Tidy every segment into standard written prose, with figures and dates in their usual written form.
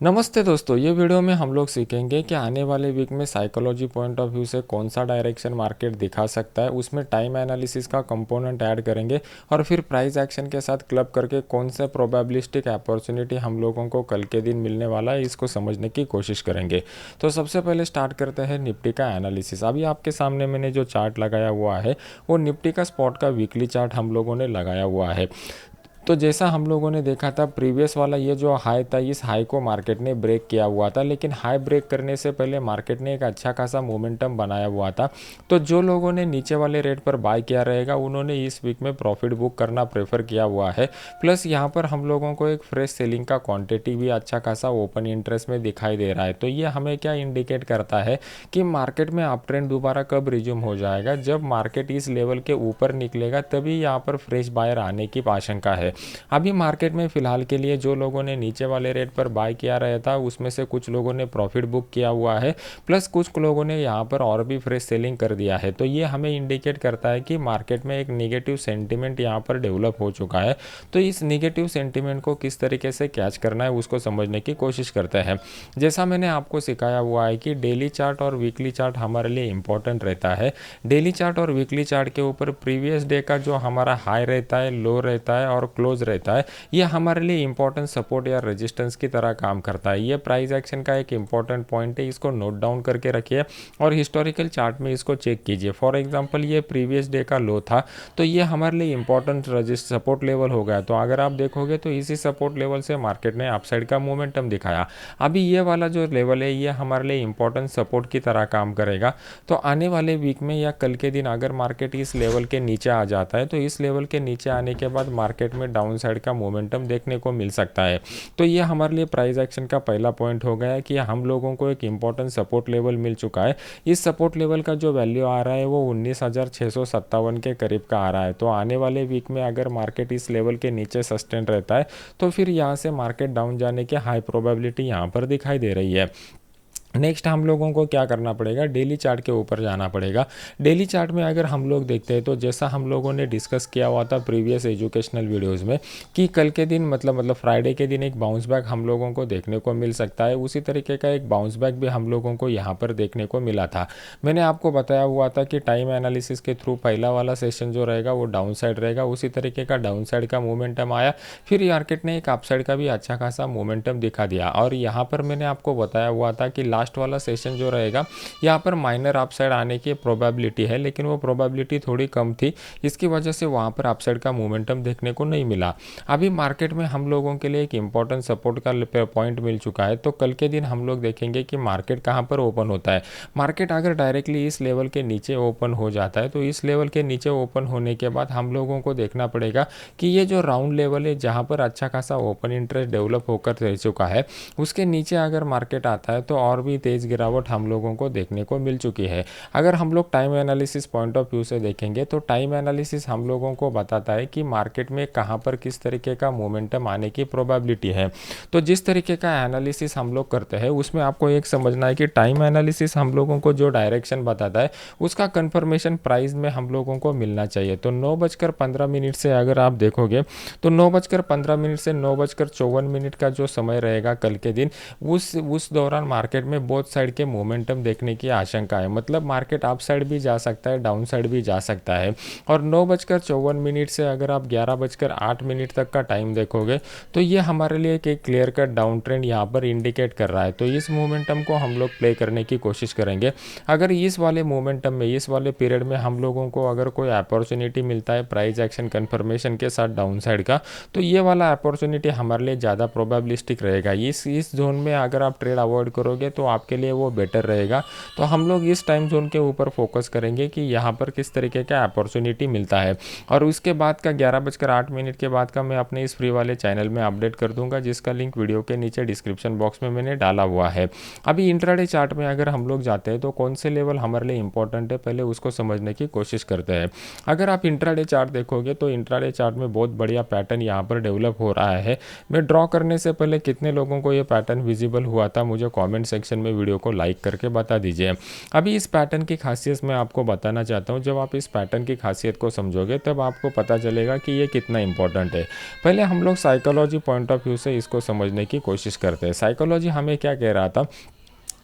नमस्ते दोस्तों, ये वीडियो में हम लोग सीखेंगे कि आने वाले वीक में साइकोलॉजी पॉइंट ऑफ व्यू से कौन सा डायरेक्शन मार्केट दिखा सकता है। उसमें टाइम एनालिसिस का कंपोनेंट ऐड करेंगे और फिर प्राइस एक्शन के साथ क्लब करके कौन से प्रोबेबिलिस्टिक अपॉर्चुनिटी हम लोगों को कल के दिन मिलने वाला है, इसको समझने की कोशिश करेंगे। तो सबसे पहले स्टार्ट करते हैं निफ्टी का एनालिसिस। अभी आपके सामने मैंने जो चार्ट लगाया हुआ है वो निफ्टी का स्पॉट का वीकली चार्ट हम लोगों ने लगाया हुआ है। तो जैसा हम लोगों ने देखा था, प्रीवियस वाला ये जो हाई था, इस हाई को मार्केट ने ब्रेक किया हुआ था, लेकिन हाई ब्रेक करने से पहले मार्केट ने एक अच्छा खासा मोमेंटम बनाया हुआ था। तो जो लोगों ने नीचे वाले रेट पर बाय किया रहेगा उन्होंने इस वीक में प्रॉफिट बुक करना प्रेफर किया हुआ है। प्लस यहाँ पर हम लोगों को एक फ्रेश सेलिंग का क्वांटिटी भी अच्छा खासा ओपन इंटरेस्ट में दिखाई दे रहा है। तो ये हमें क्या इंडिकेट करता है कि मार्केट में अप ट्रेंड दोबारा कब रिज्यूम हो जाएगा। जब मार्केट इस लेवल के ऊपर निकलेगा तभी यहाँ पर फ्रेश बायर आने की आशंका है। अभी मार्केट में फ़िलहाल के लिए जो लोगों ने नीचे वाले रेट पर बाय किया रहा था उसमें से कुछ लोगों ने प्रॉफिट बुक किया हुआ है, प्लस कुछ लोगों ने यहाँ पर और भी फ्रेश सेलिंग कर दिया है। तो ये हमें इंडिकेट करता है कि मार्केट में एक निगेटिव सेंटिमेंट यहाँ पर डेवलप हो चुका है। तो इस निगेटिव सेंटिमेंट को किस तरीके से कैच करना है उसको समझने की कोशिश करते हैं। जैसा मैंने आपको सिखाया हुआ है कि डेली चार्ट और वीकली चार्ट हमारे लिए इंपॉर्टेंट रहता है। डेली चार्ट और वीकली चार्ट के ऊपर प्रीवियस डे का जो हमारा हाई रहता है, लो रहता है और क्लोज रहता है, ये हमारे लिए इंपॉर्टेंट सपोर्ट या रेजिस्टेंस की तरह काम करता है। ये प्राइस एक्शन का एक इंपॉर्टेंट पॉइंट है, इसको नोट डाउन करके रखिए और हिस्टोरिकल चार्ट में इसको चेक कीजिए। फॉर एग्जांपल ये प्रीवियस डे का लो था, तो ये हमारे लिए इंपॉर्टेंट सपोर्ट लेवल हो गया। तो अगर आप देखोगे तो इसी सपोर्ट लेवल से मार्केट ने अपसाइड का मोमेंटम दिखाया। अभी ये वाला जो लेवल है ये हमारे लिए इंपॉर्टेंट सपोर्ट की तरह काम करेगा। तो आने वाले वीक में या कल के दिन अगर मार्केट इस लेवल के नीचे आ जाता है तो इस लेवल के नीचे आने के बाद मार्केट में डाउन साइड का मोमेंटम देखने को मिल सकता है। तो ये हमारे लिए प्राइस एक्शन का पहला पॉइंट हो गया है कि हम लोगों को एक इंपॉर्टेंट सपोर्ट लेवल मिल चुका है। इस सपोर्ट लेवल का जो वैल्यू आ रहा है वो 19,657 के करीब का आ रहा है। तो आने वाले वीक में अगर मार्केट इस लेवल के नीचे सस्टेन रहता है तो फिर यहाँ से मार्केट डाउन जाने की हाई प्रोबेबिलिटी यहाँ पर दिखाई दे रही है। नेक्स्ट हम लोगों को क्या करना पड़ेगा, डेली चार्ट के ऊपर जाना पड़ेगा। डेली चार्ट में अगर हम लोग देखते हैं तो जैसा हम लोगों ने डिस्कस किया हुआ था प्रीवियस एजुकेशनल वीडियोस में कि कल के दिन मतलब फ्राइडे के दिन एक बाउंस बैक हम लोगों को देखने को मिल सकता है। उसी तरीके का एक बाउंस बैक भी हम लोगों को यहाँ पर देखने को मिला था। मैंने आपको बताया हुआ था कि टाइम एनालिसिस के थ्रू पहला वाला सेशन जो रहेगा वो डाउन साइड रहेगा। उसी तरीके का डाउन साइड का मोमेंटम आया, फिर मार्केट ने एक अपसाइड का भी अच्छा खासा मोमेंटम दिखा दिया। और यहाँ पर मैंने आपको बताया हुआ था कि लास्ट वाला सेशन जो रहेगा यहाँ पर माइनर अपसाइड आने की प्रोबेबिलिटी है, लेकिन वो प्रोबेबिलिटी थोड़ी कम थी, इसकी वजह से वहाँ पर अपसाइड का मोमेंटम देखने को नहीं मिला। अभी मार्केट में हम लोगों के लिए एक इंपॉर्टेंट सपोर्ट का पॉइंट मिल चुका है। तो कल के दिन हम लोग देखेंगे कि मार्केट कहाँ पर ओपन होता है। मार्केट अगर डायरेक्टली इस लेवल के नीचे ओपन हो जाता है तो इस लेवल के नीचे ओपन होने के बाद हम लोगों को देखना पड़ेगा कि ये जो राउंड लेवल है जहाँ पर अच्छा खासा ओपन इंटरेस्ट डेवलप होकर रह चुका है, उसके नीचे अगर मार्केट आता है तो और भी तेज़ गिरावट हम लोगों को देखने को मिल चुकी है। अगर हम लोग time analysis point of view से देखेंगे तो टाइम एनालिसिस हम लोगों को बताता है कि मार्केट में कहाँ पर किस तरीके का मोमेंटम आने की प्रोबेबिलिटी है। तो जिस तरीके का एनालिसिस हम लोग करते हैं उसमें आपको एक समझना है कि टाइम एनालिसिस हम लोगों को जो डायरेक्शन बताता है उसका कंफर्मेशन प्राइस में हम लोगों को मिलना चाहिए। तो 9:15 से अगर आप देखोगे तो 9:15 से 9:54 का जो समय रहेगा कल के दिन, उस दौरान मार्केट में बोथ साइड के मोमेंटम देखने की आशंका है। मतलब मार्केट अप साइड भी जा सकता है, डाउन साइड भी जा सकता है। और 9:54 से अगर आप 11:08 तक का टाइम देखोगे तो ये हमारे लिए एक क्लियर कट डाउन ट्रेंड यहाँ पर इंडिकेट कर रहा है। तो इस मोमेंटम को हम लोग प्ले करने की कोशिश करेंगे। अगर इस वाले मोमेंटम में, इस वाले पीरियड में हम लोगों को अगर कोई अपॉर्चुनिटी मिलता है प्राइस एक्शन कन्फर्मेशन के साथ डाउन साइड का, तो ये वाला अपॉर्चुनिटी हमारे लिए ज़्यादा प्रोबेबिलिस्टिक रहेगा। इस जोन में अगर आप ट्रेड अवॉइड करोगे तो आपके लिए वो बेटर रहेगा। तो हम लोग इस टाइम जोन के ऊपर फोकस करेंगे कि यहाँ पर किस तरीके का अपॉर्चुनिटी मिलता है। और उसके बाद का 11:08 के बाद का मैं अपने इस फ्री वाले चैनल में अपडेट कर दूंगा, जिसका लिंक वीडियो के नीचे डिस्क्रिप्शन बॉक्स में मैंने डाला हुआ है। अभी इंट्राडे चार्ट में अगर हम लोग जाते हैं तो कौन से लेवल हमारे लिए इंपॉर्टेंट है पहले उसको समझने की कोशिश करते हैं। अगर आप इंट्राडे चार्ट देखोगे तो इंट्राडे चार्ट में बहुत बढ़िया पैटर्न यहाँ पर डेवलप हो रहा है। मैं ड्रॉ करने से पहले कितने लोगों को ये पैटर्न विजिबल हुआ था मुझे कमेंट सेक्शन में वीडियो को लाइक करके बता दीजिए। अभी इस पैटर्न की खासियत मैं आपको बताना चाहता हूँ। जब आप इस पैटर्न की खासियत को समझोगे तब आपको पता चलेगा कि ये कितना इंपॉर्टेंट है। पहले हम लोग साइकोलॉजी पॉइंट ऑफ व्यू से इसको समझने की कोशिश करते हैं। साइकोलॉजी हमें क्या कह रहा था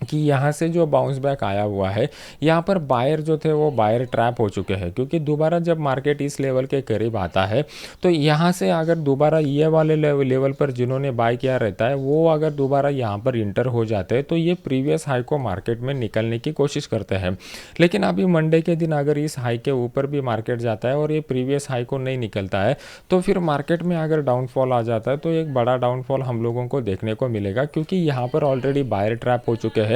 कि यहाँ से जो बाउंस बैक आया हुआ है, यहाँ पर बायर जो थे वो बायर ट्रैप हो चुके हैं, क्योंकि दोबारा जब मार्केट इस लेवल के करीब आता है तो यहाँ से अगर दोबारा ये वाले लेवल पर जिन्होंने बाय किया रहता है वो अगर दोबारा यहाँ पर इंटर हो जाते हैं तो ये प्रीवियस हाई को मार्केट में निकलने की कोशिश करते हैं। लेकिन अभी मंडे के दिन अगर इस हाई के ऊपर भी मार्केट जाता है और ये प्रीवियस हाई को नहीं निकलता है तो फिर मार्केट में अगर डाउनफॉल आ जाता है तो एक बड़ा डाउनफॉल हम लोगों को देखने को मिलेगा, क्योंकि यहाँ पर ऑलरेडी बायर ट्रैप हो चुके हैं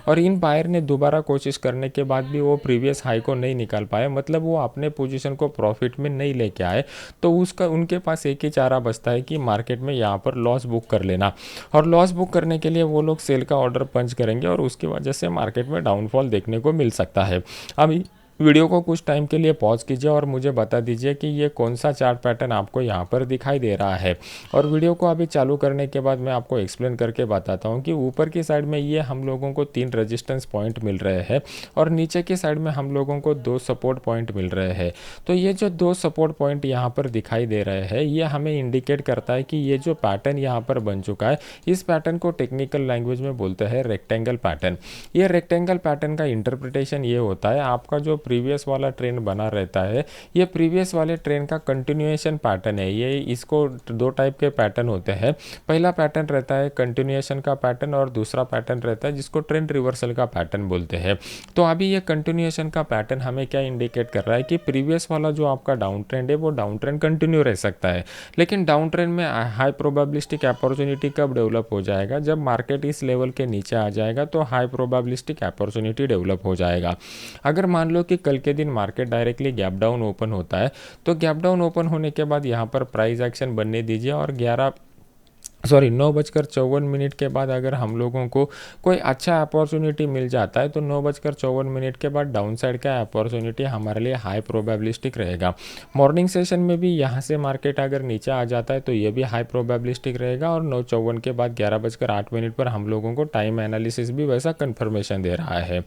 और इन बायर ने दोबारा कोशिश करने के बाद भी वो प्रीवियस हाई को नहीं निकाल पाए, मतलब वो अपने पोजीशन को प्रॉफिट में नहीं लेके आए। तो उसका उनके पास एक ही चारा बचता है कि मार्केट में यहाँ पर लॉस बुक कर लेना, और लॉस बुक करने के लिए वो लोग सेल का ऑर्डर पंच करेंगे और उसकी वजह से मार्केट में डाउनफॉल देखने को मिल सकता है। अभी वीडियो को कुछ टाइम के लिए पॉज कीजिए और मुझे बता दीजिए कि ये कौन सा चार्ट पैटर्न आपको यहाँ पर दिखाई दे रहा है। और वीडियो को अभी चालू करने के बाद मैं आपको एक्सप्लेन करके बताता हूँ कि ऊपर की साइड में ये हम लोगों को 3 रेजिस्टेंस पॉइंट मिल रहे हैं और नीचे की साइड में हम लोगों को 2 सपोर्ट पॉइंट मिल रहे हैं। तो ये जो 2 सपोर्ट पॉइंट यहाँ पर दिखाई दे रहे हैं ये हमें इंडिकेट करता है कि ये जो पैटर्न यहाँ पर बन चुका है, इस पैटर्न को टेक्निकल लैंग्वेज में बोलते हैं रेक्टेंगल पैटर्न। ये रेक्टेंगल पैटर्न का इंटरप्रिटेशन ये होता है, आपका जो प्रीवियस वाला ट्रेंड बना रहता है ये प्रीवियस वाले ट्रेंड का कंटिन्यूएशन पैटर्न है। ये इसको 2 टाइप के पैटर्न होते हैं। पहला पैटर्न रहता है कंटिन्यूएशन का पैटर्न और दूसरा पैटर्न रहता है जिसको ट्रेंड रिवर्सल का पैटर्न बोलते हैं। तो अभी ये कंटिन्यूएशन का पैटर्न हमें क्या इंडिकेट कर रहा है कि प्रीवियस वाला जो आपका डाउन ट्रेंड है वो डाउन ट्रेंड कंटिन्यू रह सकता है, लेकिन डाउन ट्रेंड में हाई प्रोबेबिलिस्टिक अपॉर्चुनिटी कब डेवलप हो जाएगा, जब मार्केट इस लेवल के नीचे आ जाएगा तो हाई प्रोबेबिलिस्टिक अपॉर्चुनिटी डेवलप हो जाएगा। अगर मान लो कि कल के दिन market directly gap down open होता है तो गैप डाउन ओपन होने के बाद यहाँ पर प्राइस एक्शन बनने दीजिए और 9:54 के बाद अगर हम लोगों को कोई अच्छा अपॉर्चुनिटी मिल जाता है तो 9:54 के बाद डाउन साइड का अपॉर्चुनिटी हमारे लिए हाई प्रोबेबिलिस्टिक रहेगा। मॉर्निंग सेशन में भी यहाँ से मार्केट अगर नीचे आ जाता है तो ये भी हाई प्रोबेबिलिस्टिक रहेगा और 9:54 के बाद 11:08 पर हम लोगों को टाइम एनालिसिस भी वैसा कन्फर्मेशन दे रहा है।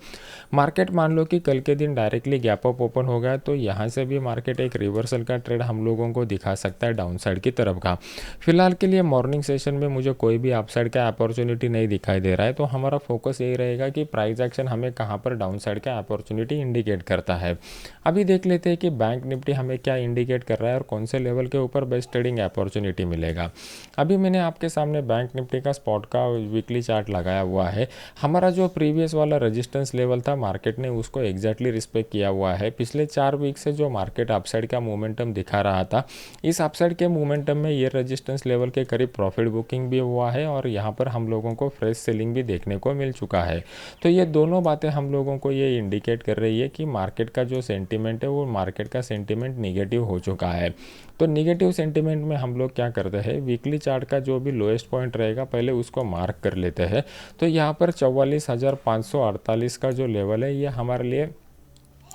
मार्केट मान लो कि कल के दिन डायरेक्टली गैप अप ओपन हो गया तो यहाँ से भी मार्केट एक रिवर्सल का ट्रेड हम लोगों को दिखा सकता है डाउन साइड की तरफ का। फिलहाल के लिए मॉर्निंग सेशन में मुझे कोई भी अपसाइड का अपॉर्चुनिटी नहीं दिखाई दे रहा है, तो हमारा फोकस यही रहेगा कि प्राइस एक्शन हमें कहां पर डाउन साइड का अपॉर्चुनिटी इंडिकेट करता है। अभी देख लेते हैं कि बैंक निफ्टी हमें क्या इंडिकेट कर रहा है और कौन से लेवल के ऊपर बेस्ट ट्रेडिंग अपॉर्चुनिटी मिलेगा। अभी मैंने आपके सामने बैंक निफ्टी का स्पॉट का वीकली चार्ट लगाया हुआ है। हमारा जो प्रीवियस वाला रेजिस्टेंस लेवल था मार्केट ने उसको एग्जैक्टली रिस्पेक्ट किया हुआ है। पिछले 4 वीक से जो मार्केट अपसाइड का मोमेंटम दिखा रहा था, इस अपसाइड के मोमेंटम में ये रेजिस्टेंस लेवल के करीब प्रॉफिट बुकिंग भी हुआ है और यहाँ पर हम लोगों को फ्रेश सेलिंग भी देखने को मिल चुका है। तो ये दोनों बातें हम लोगों को ये इंडिकेट कर रही है कि मार्केट का जो सेंटीमेंट है वो मार्केट का सेंटीमेंट निगेटिव हो चुका है। तो निगेटिव सेंटीमेंट में हम लोग क्या करते हैं, वीकली चार्ट का जो भी लोएस्ट पॉइंट रहेगा पहले उसको मार्क कर लेते हैं। तो यहाँ पर 44,548 का जो लेवल है ये हमारे लिए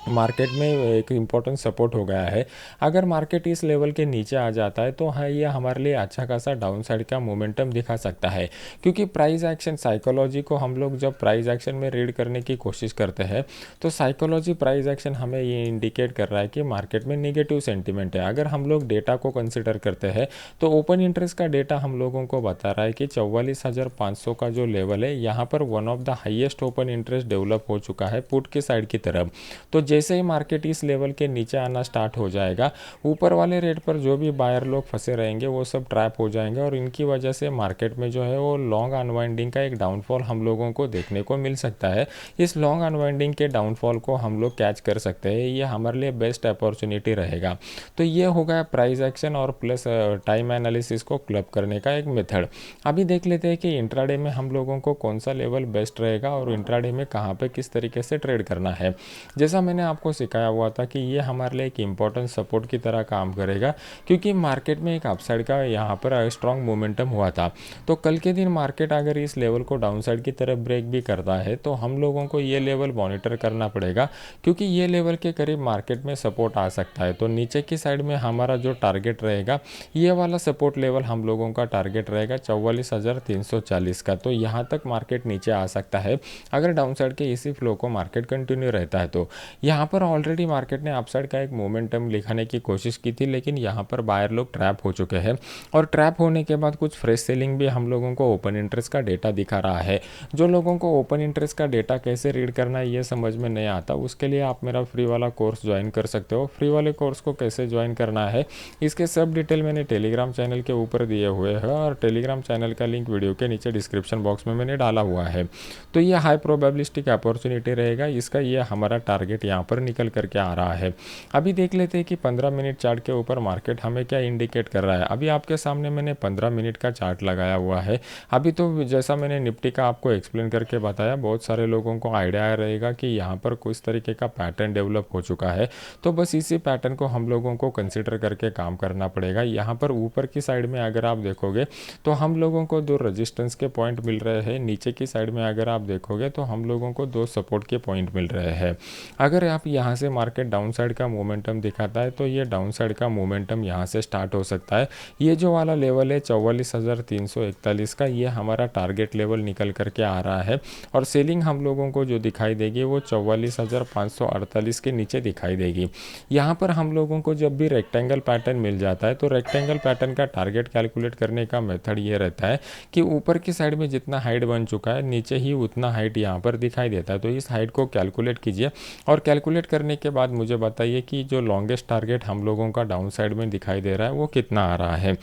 मार्केट में एक इम्पोर्टेंट सपोर्ट हो गया है। अगर मार्केट इस लेवल के नीचे आ जाता है तो हाँ ये हमारे लिए अच्छा खासा डाउन साइड का मोमेंटम दिखा सकता है, क्योंकि प्राइस एक्शन साइकोलॉजी को हम लोग जब प्राइस एक्शन में रीड करने की कोशिश करते हैं तो साइकोलॉजी प्राइस एक्शन हमें ये इंडिकेट कर रहा है कि मार्केट में निगेटिव सेंटीमेंट है। अगर हम लोग डेटा को कंसिडर करते हैं तो ओपन इंटरेस्ट का डेटा हम लोगों को बता रहा है कि 44,500 का जो लेवल है यहाँ पर one of the highest open interest develop हो चुका है पुट की साइड की तरफ। तो जैसे ही मार्केट इस लेवल के नीचे आना स्टार्ट हो जाएगा, ऊपर वाले रेट पर जो भी बायर लोग फंसे रहेंगे वो सब ट्रैप हो जाएंगे और इनकी वजह से मार्केट में जो है वो लॉन्ग अनवाइंडिंग का एक डाउनफॉल हम लोगों को देखने को मिल सकता है। इस लॉन्ग अनवाइंडिंग के डाउनफॉल को हम लोग कैच कर सकते हैं, ये हमारे लिए बेस्ट अपॉर्चुनिटी रहेगा। तो ये हो गया प्राइस एक्शन और प्लस टाइम एनालिसिस को क्लब करने का एक मेथड। अभी देख लेते हैं कि इंट्राडे में हम लोगों को कौन सा लेवल बेस्ट रहेगा और इंट्राडे में कहाँ पे किस तरीके से ट्रेड करना है। जैसा मैंने मैंने आपको सिखाया हुआ था कि ये हमारे लिए एक इम्पॉर्टेंट सपोर्ट की तरह काम करेगा, क्योंकि मार्केट में एक अपसाइड का यहाँ पर स्ट्रॉन्ग मोमेंटम हुआ था। तो कल के दिन मार्केट अगर इस लेवल को डाउनसाइड की तरफ ब्रेक भी करता है तो हम लोगों को ये लेवल मॉनिटर करना पड़ेगा, क्योंकि ये लेवल के करीब मार्केट में सपोर्ट आ सकता है। तो नीचे की साइड में हमारा जो टारगेट रहेगा, ये वाला सपोर्ट लेवल हम लोगों का टारगेट रहेगा 44,340 का। तो यहाँ तक मार्केट नीचे आ सकता है अगर डाउनसाइड के इसी फ्लो को मार्केट कंटिन्यू रहता है। तो यहाँ पर ऑलरेडी मार्केट ने अपसाइड का एक मोमेंटम दिखाने की कोशिश की थी, लेकिन यहाँ पर बायर लोग ट्रैप हो चुके हैं, और ट्रैप होने के बाद कुछ फ्रेश सेलिंग भी हम लोगों को ओपन इंटरेस्ट का डेटा दिखा रहा है। जो लोगों को ओपन इंटरेस्ट का डेटा कैसे रीड करना है ये समझ में नहीं आता, उसके लिए आप मेरा फ्री वाला कोर्स ज्वाइन कर सकते हो। फ्री वाले कोर्स को कैसे ज्वाइन करना है इसके सब डिटेल मैंने टेलीग्राम चैनल के ऊपर दिए हुए हैं, और टेलीग्राम चैनल का लिंक वीडियो के नीचे डिस्क्रिप्शन बॉक्स में मैंने डाला हुआ है। तो ये हाई प्रोबेबिलिस्टिक अपॉर्चुनिटी रहेगा, इसका ये हमारा टारगेट यहाँ पर निकल करके आ रहा है। अभी देख लेते हैं कि 15 मिनट चार्ट के ऊपर मार्केट हमें क्या इंडिकेट कर रहा है। अभी आपके सामने मैंने 15 मिनट का चार्ट लगाया हुआ है। अभी तो जैसा मैंने निफ्टी का आपको एक्सप्लेन करके बताया, बहुत सारे लोगों को आइडिया रहेगा कि यहाँ पर कुछ तरीके का पैटर्न डेवलप हो चुका है। तो बस इसी पैटर्न को हम लोगों को कंसिडर करके काम करना पड़ेगा। यहाँ पर ऊपर की साइड में अगर आप देखोगे तो हम लोगों को 2 रेजिस्टेंस के पॉइंट मिल रहे हैं। नीचे की साइड में अगर आप देखोगे तो हम लोगों को 2 सपोर्ट के पॉइंट मिल रहे हैं। अगर आप यहाँ से मार्केट डाउन साइड का मोमेंटम दिखाता है तो ये डाउन साइड का मोमेंटम यहाँ से स्टार्ट हो सकता है। ये जो वाला लेवल है 44,341 का, ये हमारा टारगेट लेवल निकल करके आ रहा है, और सेलिंग हम लोगों को जो दिखाई देगी वो 44,548 के नीचे दिखाई देगी। यहाँ पर हम लोगों को जब भी रेक्टेंगल पैटर्न मिल जाता है तो रेक्टेंगल पैटर्न का टारगेट कैलकुलेट करने का मेथड ये रहता है कि ऊपर की साइड में जितना हाइट बन चुका है नीचे ही उतना हाइट यहाँ पर दिखाई देता है। तो इस हाइट को कैलकुलेट कीजिए, और कैलकुलेट करने के बाद मुझे बताइए कि जो लॉन्गेस्ट टारगेट हम लोगों का डाउन साइड में दिखाई दे रहा है वो कितना आ रहा है।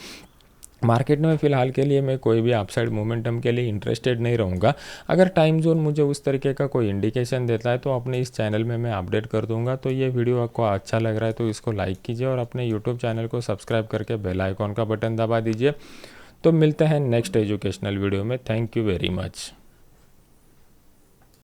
मार्केट में फ़िलहाल के लिए मैं कोई भी अपसाइड मोमेंटम के लिए इंटरेस्टेड नहीं रहूँगा। अगर टाइम जोन मुझे उस तरीके का कोई इंडिकेशन देता है तो अपने इस चैनल में मैं अपडेट कर दूंगा। तो ये वीडियो आपको अच्छा लग रहा है तो इसको लाइक कीजिए, और अपने यूट्यूब चैनल को सब्सक्राइब करके बेल आइकॉन का बटन दबा दीजिए। तो मिलते हैं नेक्स्ट एजुकेशनल वीडियो में। Thank you very much.